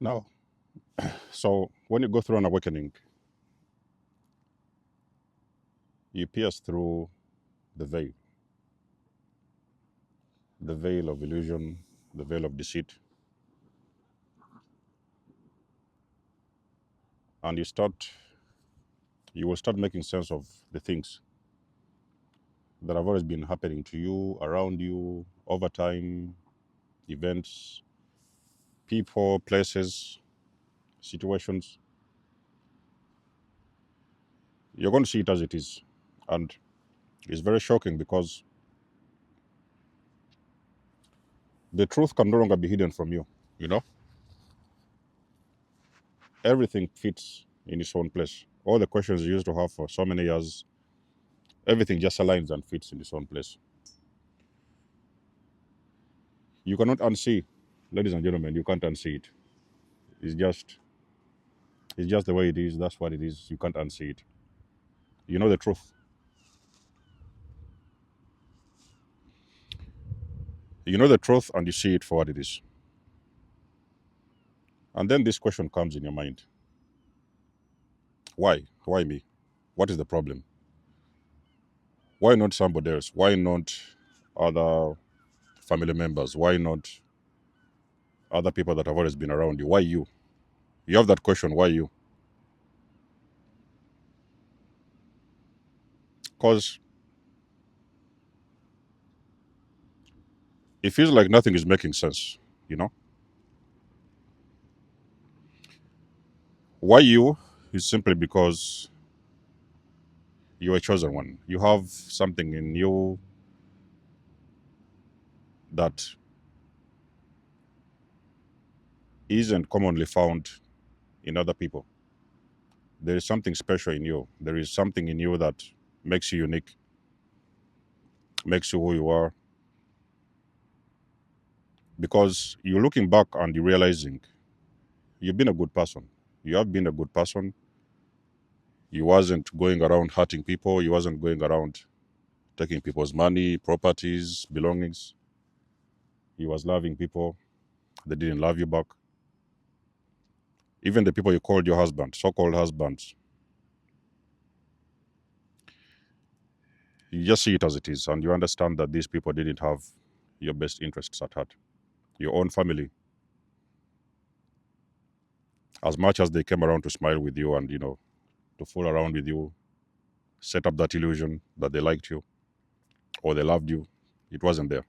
Now, so when you go through an awakening, you pierce through the veil of illusion, the veil of deceit, and you will start making sense of the things that have always been happening to you, around you, over time, events, people, places, situations. You're going to see it as it is. And it's very shocking because the truth can no longer be hidden from you. You know, everything fits in its own place. All the questions you used to have for so many years, everything just aligns and fits in its own place. You cannot unsee, ladies and gentlemen, you can't unsee it. It's just it's just the way it is, that's what it is. You can't unsee it. You know the truth. You know the truth and you see it for what it is. And then this question comes in your mind. Why? Why me? What is the problem? Why not somebody else? Why not other family members? Why not other people that have always been around you? Why you? You have that question, why you? Because it feels like nothing is making sense, you know? Why you is simply because you're a chosen one. You have something in you that isn't commonly found in other people. There is something special in you. There is something in you that makes you unique, makes you who you are. Because you're looking back and you're realizing you've been a good person. You have been a good person. You wasn't going around hurting people. You wasn't going around taking people's money, properties, belongings. You was loving people. They didn't love you back. Even the people you called your husband, so-called husbands, you just see it as it is, and you understand that these people didn't have your best interests at heart. Your own family, as much as they came around to smile with you and to fool around with you, set up that illusion that they liked you or they loved you, it wasn't there.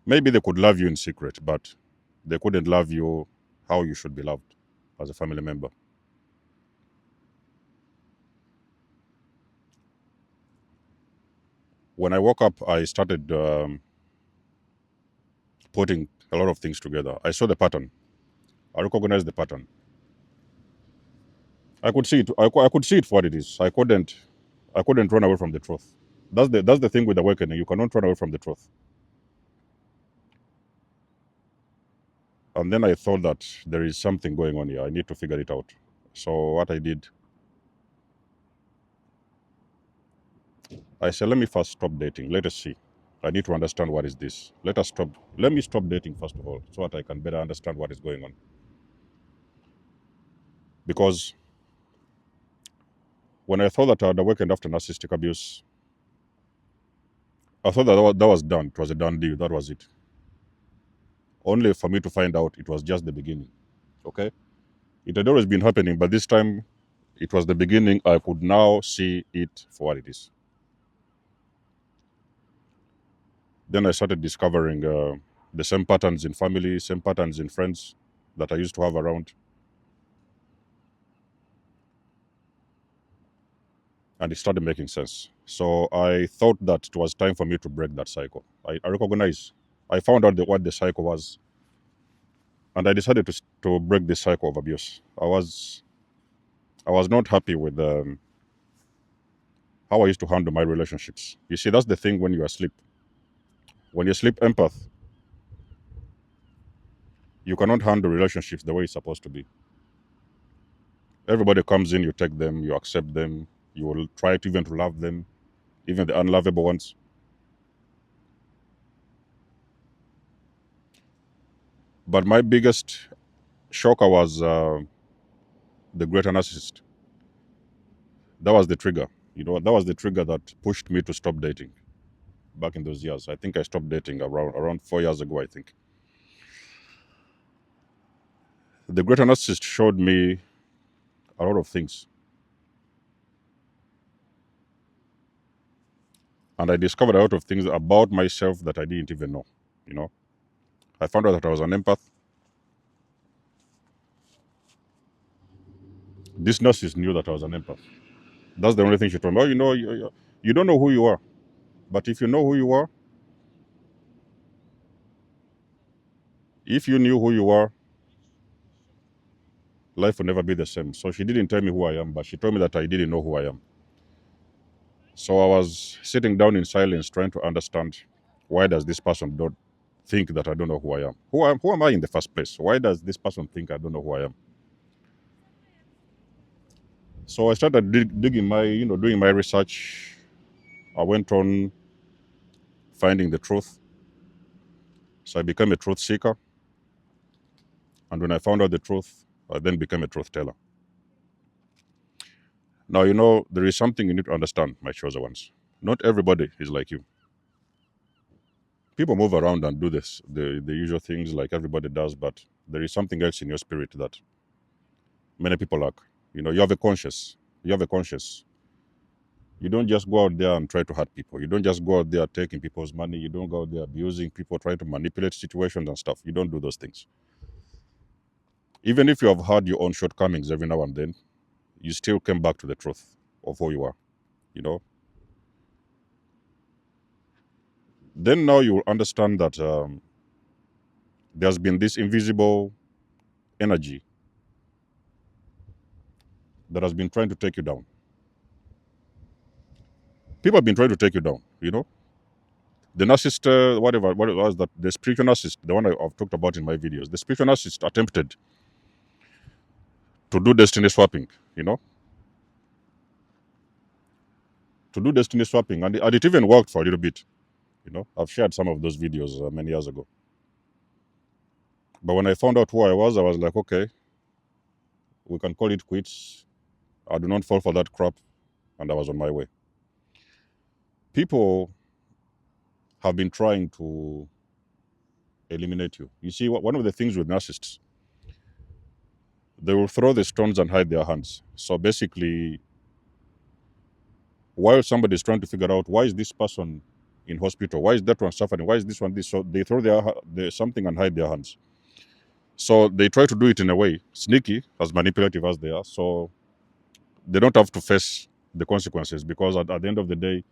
Maybe they could love you in secret, but they couldn't love you how you should be loved as a family member. When I woke up, I started putting a lot of things together. I saw the pattern. I recognized the pattern. I could see it. I could see it for what it is. I couldn't run away from the truth. That's the thing with awakening. You cannot run away from the truth. And then I thought that there is something going on here. I need to figure it out. So what I did, I said, let me first stop dating. Let us see. I need to understand what is this. Let me stop dating first of all, so that I can better understand what is going on. Because when I thought that I had awakened after narcissistic abuse, I thought that was done. It was a done deal. That was it. Only for me to find out it was just the beginning. Okay? It had always been happening, but this time it was the beginning. I could now see it for what it is. Then I started discovering the same patterns in family, same patterns in friends that I used to have around. And it started making sense. So I thought that it was time for me to break that cycle. I recognize, I found out what the cycle was, and I decided to break this cycle of abuse. I was not happy with how I used to handle my relationships. You see, that's the thing when you are asleep. When you sleep empath, you cannot handle relationships the way it's supposed to be. Everybody comes in, you take them, you accept them, you will try to even to love them, even the unlovable ones. But my biggest shocker was the greater narcissist. That was the trigger. That was the trigger that pushed me to stop dating back in those years. I think I stopped dating around 4 years ago, I think. The greater narcissist showed me a lot of things. And I discovered a lot of things about myself that I didn't even know. You know, I found out that I was an empath. This narcissist knew that I was an empath. That's the only thing she told me. Oh, you don't know who you are. But if you know who you are, if you knew who you are, life would never be the same. So she didn't tell me who I am, but she told me that I didn't know who I am. So I was sitting down in silence trying to understand, why does this person don't think that I don't know who I am? Who am I in the first place? Why does this person think I don't know who I am? So I started digging doing my research. I went on finding the truth. So I became a truth seeker. And when I found out the truth, I then became a truth teller. Now, there is something you need to understand, my chosen ones. Not everybody is like you. People move around and do the usual things like everybody does, but there is something else in your spirit that many people lack. You have a conscience. You have a conscience. You don't just go out there and try to hurt people. You don't just go out there taking people's money. You don't go out there abusing people, trying to manipulate situations and stuff. You don't do those things. Even if you have had your own shortcomings every now and then, you still came back to the truth of who you are. You know. Then now you will understand that there's been this invisible energy that has been trying to take you down. People have been trying to take you down. The narcissist, whatever, what it was, that the spiritual narcissist, the one I've talked about in my videos, the spiritual narcissist attempted to do destiny swapping, you know, to do destiny swapping, and it even worked for a little bit. I've shared some of those videos many years ago. But when I found out who I was like, okay, we can call it quits. I do not fall for that crap, and I was on my way. People have been trying to eliminate you. You see, one of the things with narcissists, they will throw the stones and hide their hands. So basically, while somebody is trying to figure out, why is this person in hospital, why is that one suffering, why is this one this, so they throw their something and hide their hands. So they try to do it in a way sneaky, as manipulative as they are, so they don't have to face the consequences, because at the end of the day,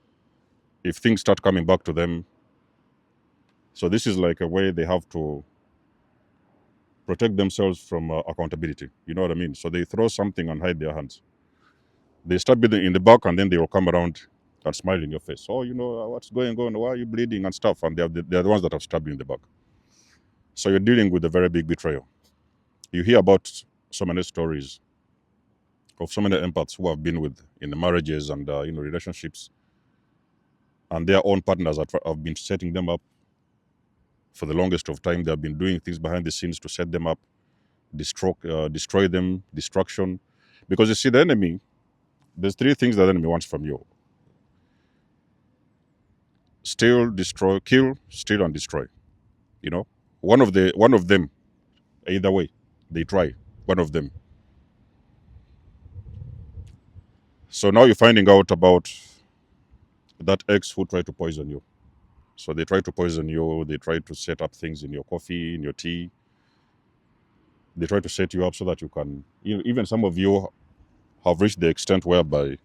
if things start coming back to them, so this is like a way they have to protect themselves from accountability. You know what I mean? So they throw something and hide their hands. They stab you in the back, and then they will come around and smile in your face. Oh, what's going on? Why are you bleeding and stuff? And they're the ones that have stabbed you in the back. So you're dealing with a very big betrayal. You hear about so many stories of so many empaths who have been in the marriages and relationships, and their own partners have been setting them up for the longest of time. They have been doing things behind the scenes to set them up, destroy them, destruction. Because you see, the enemy, there's three things that the enemy wants from you: steal, destroy, kill, steal, and destroy. You know, one of them, either way, they try one of them. So now you're finding out about that ex who tried to poison you. So they try to poison you. They try to set up things in your coffee, in your tea. They try to set you up so that you can. Even some of you have reached the extent whereby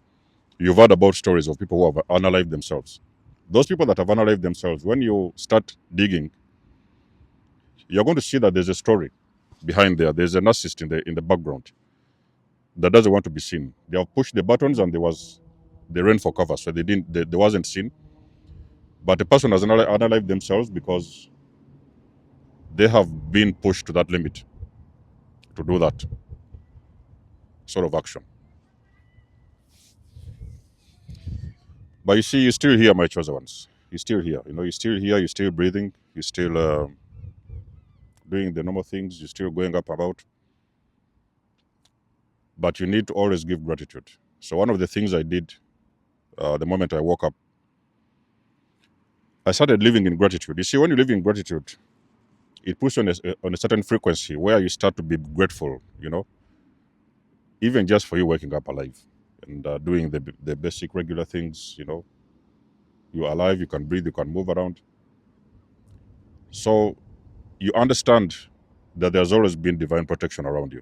you've heard about stories of people who have unalived themselves. Those people that have unalived themselves, when you start digging, you're going to see that there's a story behind there. There's a narcissist in the background that doesn't want to be seen. They have pushed the buttons, and they ran for cover, so they wasn't seen. But the person has unalived themselves because they have been pushed to that limit to do that sort of action. But you see, you're still here, my chosen ones. You're still here. You're still here. You're still breathing. You're still doing the normal things, you're still going up about. But you need to always give gratitude. So one of the things I did the moment I woke up, I started living in gratitude. You see, when you live in gratitude, it puts you on a certain frequency where you start to be grateful, even just for you waking up alive and doing the basic regular things, you're alive, you can breathe, you can move around. So you understand that there's always been divine protection around you.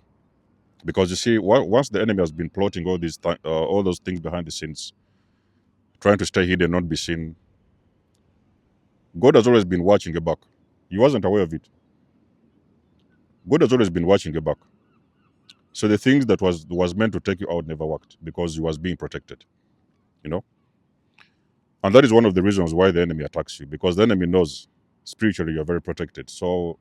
Because you see, once the enemy has been plotting all those things behind the scenes, trying to stay hidden, not be seen, God has always been watching your back. You wasn't aware of it. God has always been watching your back. So the things that was meant to take you out never worked because you was being protected, you know. And that is one of the reasons why the enemy attacks you, because the enemy knows spiritually you're very protected. So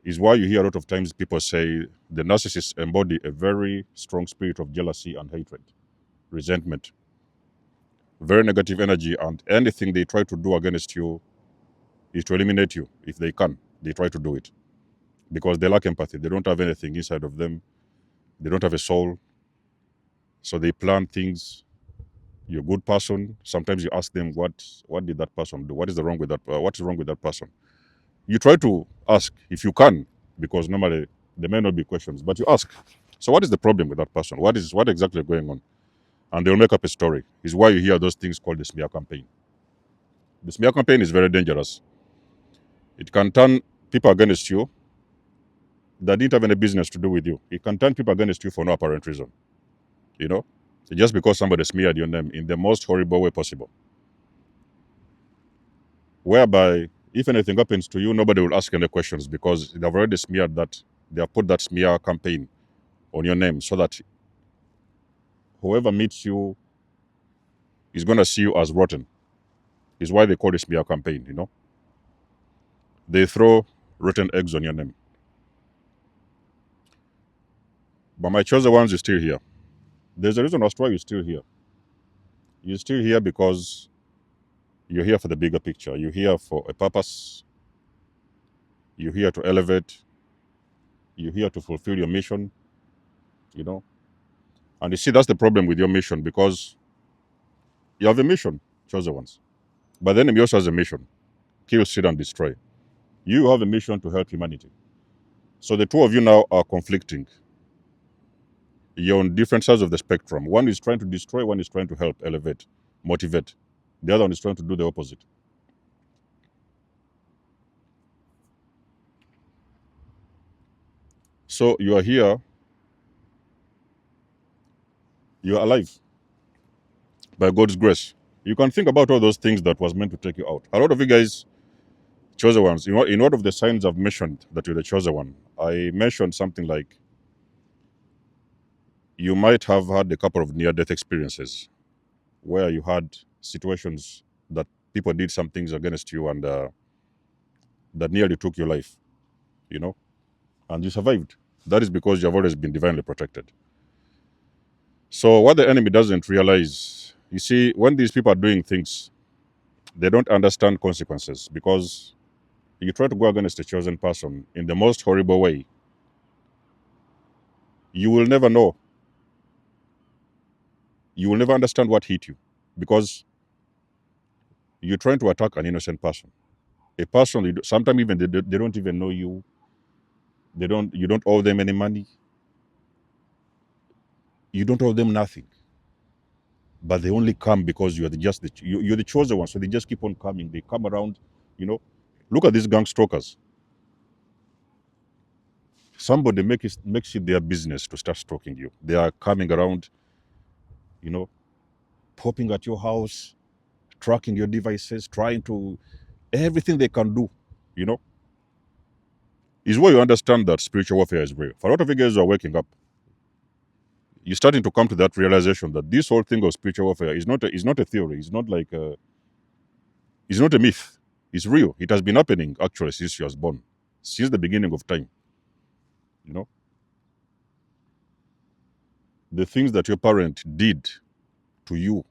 is why you hear a lot of times people say the narcissists embody a very strong spirit of jealousy and hatred, resentment, very negative energy, and anything they try to do against you is to eliminate you if they can. They try to do it because they lack empathy. They don't have anything inside of them. They don't have a soul. So they plan things. You're a good person. Sometimes you ask them, what did that person do? What is wrong with that person? You try to ask if you can, because normally there may not be questions, but you ask. So what is the problem with that person? What exactly going on? And they'll make up a story. Is why you hear those things called the smear campaign. The smear campaign is very dangerous. It can turn people against you that didn't have any business to do with you. It can turn people against you for no apparent reason. You know, just because somebody smeared your name in the most horrible way possible. Whereby, if anything happens to you, nobody will ask any questions because they've already smeared that. They have put that smear campaign on your name so that whoever meets you is going to see you as rotten. Is why they call it smear campaign. They throw rotten eggs on your name. But my chosen ones, you're still here. There's a reason as to why you're still here. You're still here because you're here for the bigger picture. You're here for a purpose. You're here to elevate. You're here to fulfill your mission, you know. And you see, that's the problem with your mission, because you have a mission, chosen ones. But the enemy also has a mission: kill, steal, and destroy. You have a mission to help humanity. So the two of you now are conflicting. You're on different sides of the spectrum. One is trying to destroy, one is trying to help, elevate, motivate. The other one is trying to do the opposite. So you are here, you are alive by God's grace. You can think about all those things that was meant to take you out. A lot of you guys, chosen ones, in one of the signs I've mentioned that you're the chosen one, I mentioned something like you might have had a couple of near-death experiences where you had situations that people did some things against you and that nearly took your life, you know, and you survived. That is because you have always been divinely protected. So what the enemy doesn't realize, you see, when these people are doing things, they don't understand consequences, because you try to go against a chosen person in the most horrible way, you will never know. You will never understand what hit you, because you're trying to attack an innocent person. A person, sometimes even they don't even know you. You don't owe them any money. You don't owe them nothing. But they only come because you're you're the chosen one. So they just keep on coming. They come around, you know. Look at these gang stalkers. Somebody makes it their business to start stalking you. They are coming around, you know, popping at your house, tracking your devices, trying to everything they can do, you know. Is where you understand that spiritual warfare is real. For a lot of you guys who are waking up, you're starting to come to that realization that this whole thing of spiritual warfare is not a theory. It's not like it's not a myth. It's real. It has been happening actually since you was born, since the beginning of time. You know, the things that your parent did to you,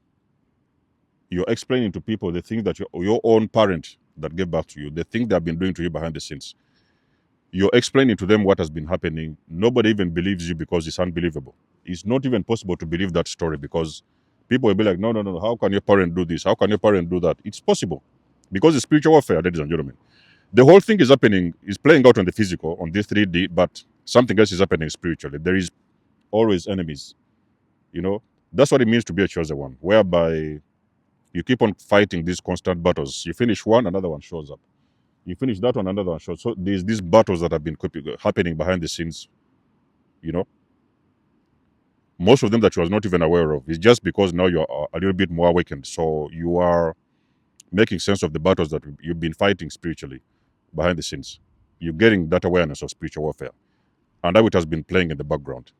you're explaining to people the things that your own parent that gave birth to you, the things they have been doing to you behind the scenes. You're explaining to them what has been happening. Nobody even believes you because it's unbelievable. It's not even possible to believe that story because people will be like, no, no, no, how can your parent do this? How can your parent do that? It's possible because it's spiritual warfare, ladies and gentlemen. The whole thing is happening, is playing out on the physical, on this 3D, but something else is happening spiritually. There is always enemies, you know. That's what it means to be a chosen one, whereby you keep on fighting these constant battles. You finish one, another one shows up. You finish that one, another one shows. So there's these battles that have been happening behind the scenes, you know. Most of them that you was not even aware of. It's just because now you're a little bit more awakened. So you are making sense of the battles that you've been fighting spiritually behind the scenes. You're getting that awareness of spiritual warfare. And that which has been playing in the background.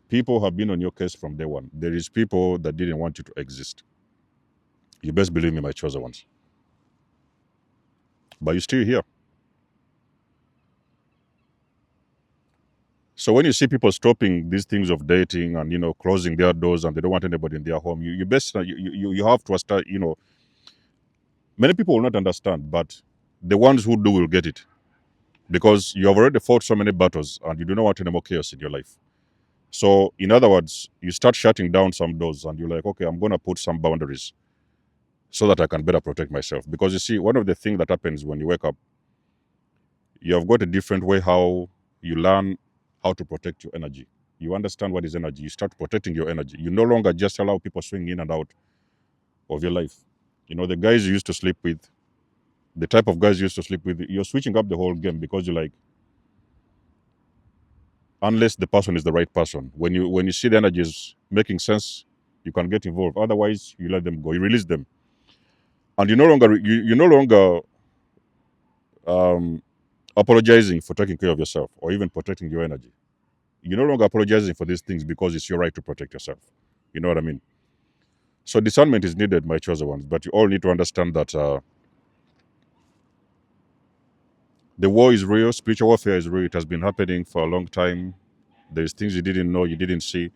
People have been on your case from day one. There is people that didn't want you to exist. You best believe me, my chosen ones. But you're still here. So when you see people stopping these things of dating and closing their doors and they don't want anybody in their home, you best you have to start. Many people will not understand, but the ones who do will get it because you have already fought so many battles and you do not want any more chaos in your life. So in other words, you start shutting down some doors and you're like, okay, I'm going to put some boundaries so that I can better protect myself. Because you see, one of the things that happens when you wake up, you have got a different way how you learn how to protect your energy. You understand what is energy. You start protecting your energy. You no longer just allow people swing in and out of your life. The guys you used to sleep with, the type of guys you used to sleep with, you're switching up the whole game because you're like, unless the person is the right person. When you see the energy is making sense, you can get involved. Otherwise, you let them go. You release them, and you no longer um, apologizing for taking care of yourself or even protecting your energy. You're no longer apologizing for these things because it's your right to protect yourself. You know what I mean? So discernment is needed, my chosen ones. But you all need to understand that the war is real. Spiritual warfare is real. It has been happening for a long time. There's things you didn't know, you didn't see,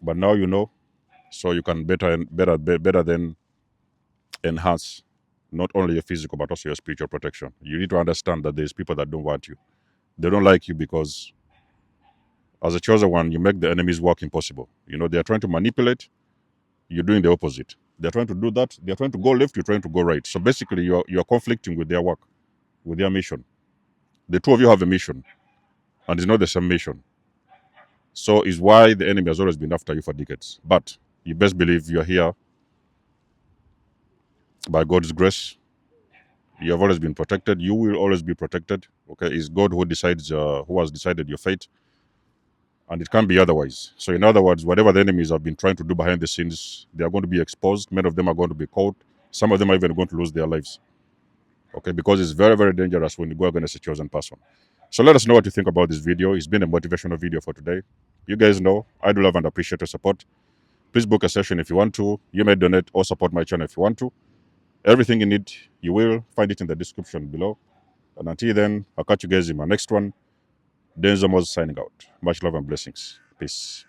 but now you know. So you can better than enhance not only your physical but also your spiritual protection. You need to understand that there's people that don't want you. They don't like you because as a chosen one, you make the enemy's work impossible. They're trying to manipulate, you're doing the opposite. They're trying to do that, they're trying to go left, you're trying to go right. So basically you're conflicting with their work, with their mission. The two of you have a mission, and it's not the same mission. So is why the enemy has always been after you for decades. But you best believe you're here by God's grace. You have always been protected. You will always be protected. Okay, it's God who decides, who has decided your fate, and it can't be otherwise. So, in other words, whatever the enemies have been trying to do behind the scenes, they are going to be exposed. Many of them are going to be caught. Some of them are even going to lose their lives. Okay, because it's very, very dangerous when you go against a chosen person. So, let us know what you think about this video. It's been a motivational video for today. You guys know I do love and appreciate your support. Please book a session if you want to. You may donate or support my channel if you want to. Everything you need, you will find it in the description below. And until then, I'll catch you guys in my next one. Denzamos signing out. Much love and blessings. Peace.